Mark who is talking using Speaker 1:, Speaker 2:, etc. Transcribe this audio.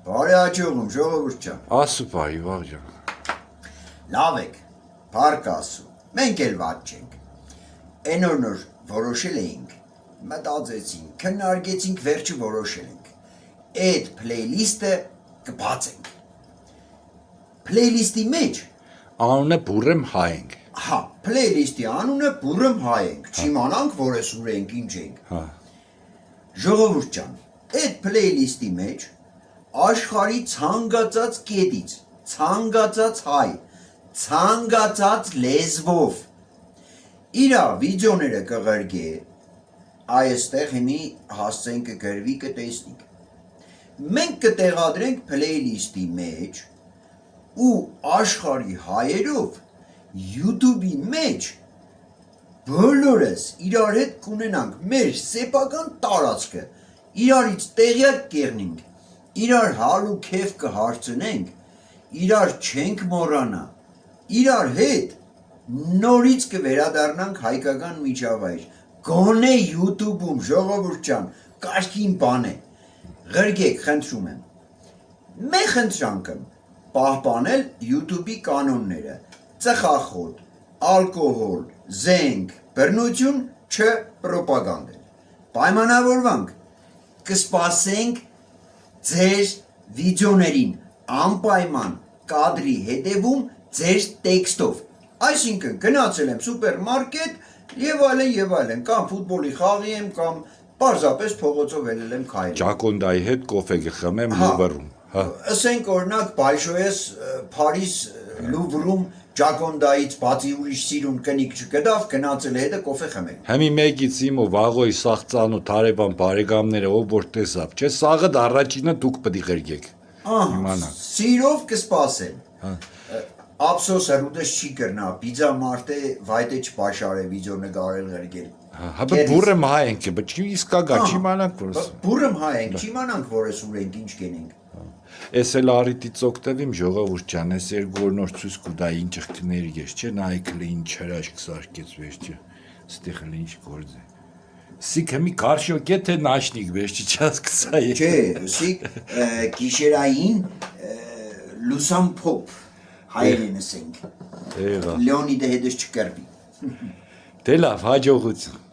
Speaker 1: Բարի աջողում, ժողովուրդ ջան։
Speaker 2: Ասուպայի վաղջան։
Speaker 1: Լավ եք, փառք Աստծո։ Մենք էլ ված չենք։ Այն օր որոշել էինք, մտածեցինք, քննարկեցինք, վերջը որոշել ենք։ Այդ playlist-ը կբացենք։ Playlist-ի մեջ
Speaker 2: Անունը բուրեմ հայենք։
Speaker 1: հա, playlist-ի անունը բուրըմ հայենք, չիմանանք, որ էս ուր ենք, ինչ ենք։
Speaker 2: Հա։
Speaker 1: Ժողովուրդ ջան, այդ playlist-ի մեջ աշխարհի ցանկացած կետից, ցանկացած հայ, ցանկացած լեզվով իրա վիդեոները կղրգե, այստեղ հիմի հասցենք կգրվի կտեսնիկ։ Մենք կտեղադրենք playlist-ի մեջ ու աշխարհի հայերով YouTube-ի մեջ բոլորս իրար հետ կունենանք մեր սեփական տարածքը, իրարից տեղյակ կեղնենք, իրար հալ ու քեֆ կհարցնենք, իրար չենք մոռանա, իրար հետ նորից կվերադառնանք հայկական միջավայր, գոնե YouTube-ում, ժողովուրդ ջան, կարգին բան է, ղրգեք, խնդրում եմ, մեր խնդրանքը պահպանել YouTube-ի կանոնները, ծխախոտ, ալկոհոլ, զենք, բռնություն չպրոպագանդել, պայմանավորվանք, կսպասենք ձեր վիդեոներին անպայման կադրի հետևում ձեր տեքստով, այսինքն գնացել եմ սուպերմարկետ եւ այլն, կամ ֆուտբոլի խաղի եմ, կամ պարզապես փողոցով ելել եմ քայլել։
Speaker 2: Ջակոնդայի հետ կոֆե կխմեմ Լուվրում, հա։
Speaker 1: Ասենք օրինակ Բայշոյես Փարիզ Լուվրում Ջակոնդայից բացի ուրիշ սիրուն կնիկ չկդավ, գնացել է հետը կոֆե խմել։
Speaker 2: Հիմի մեկից իմ ու Վաղոյի սաղծանու թարեվան բարեկամները ով որ տեսավ, չէ, սաղը դա առաջինը դուք պետք է ղրգեք։ Իմանաք։
Speaker 1: Սիրով կսպասեմ։
Speaker 2: Հա։
Speaker 1: Ափսոս հրուդս չի կրնա, պիզա մարտե վայտե չպաշար է վիդեո նկարել ղրգել։
Speaker 2: Հա, բուրեմ հայենք է, բայց իսկա գա, չիմանանք որ։
Speaker 1: Բուրըմ հայենք, չիմանանք որ ես ուր ենք, ինչ կենենք։
Speaker 2: Ես էլ առիթից օգտվեմ ժողովուրդ ջան, ես երկու օր նոր ցույց կտա ինչ ըխտների ես, չէ, նայքլը ինչ հրաշք սարքեց վերջը։ Ստեղ էլ ինչ գործ է։ Սիքը մի կարշոկե թե նաշնիկ վերջը չհասկացա։
Speaker 1: Չէ, սիկ գիշերային լուսան փոփ հայերենս ենք։
Speaker 2: Եղա։
Speaker 1: Լեոնիդը հետս չկրվի։
Speaker 2: Դե լավ, հաջողություն։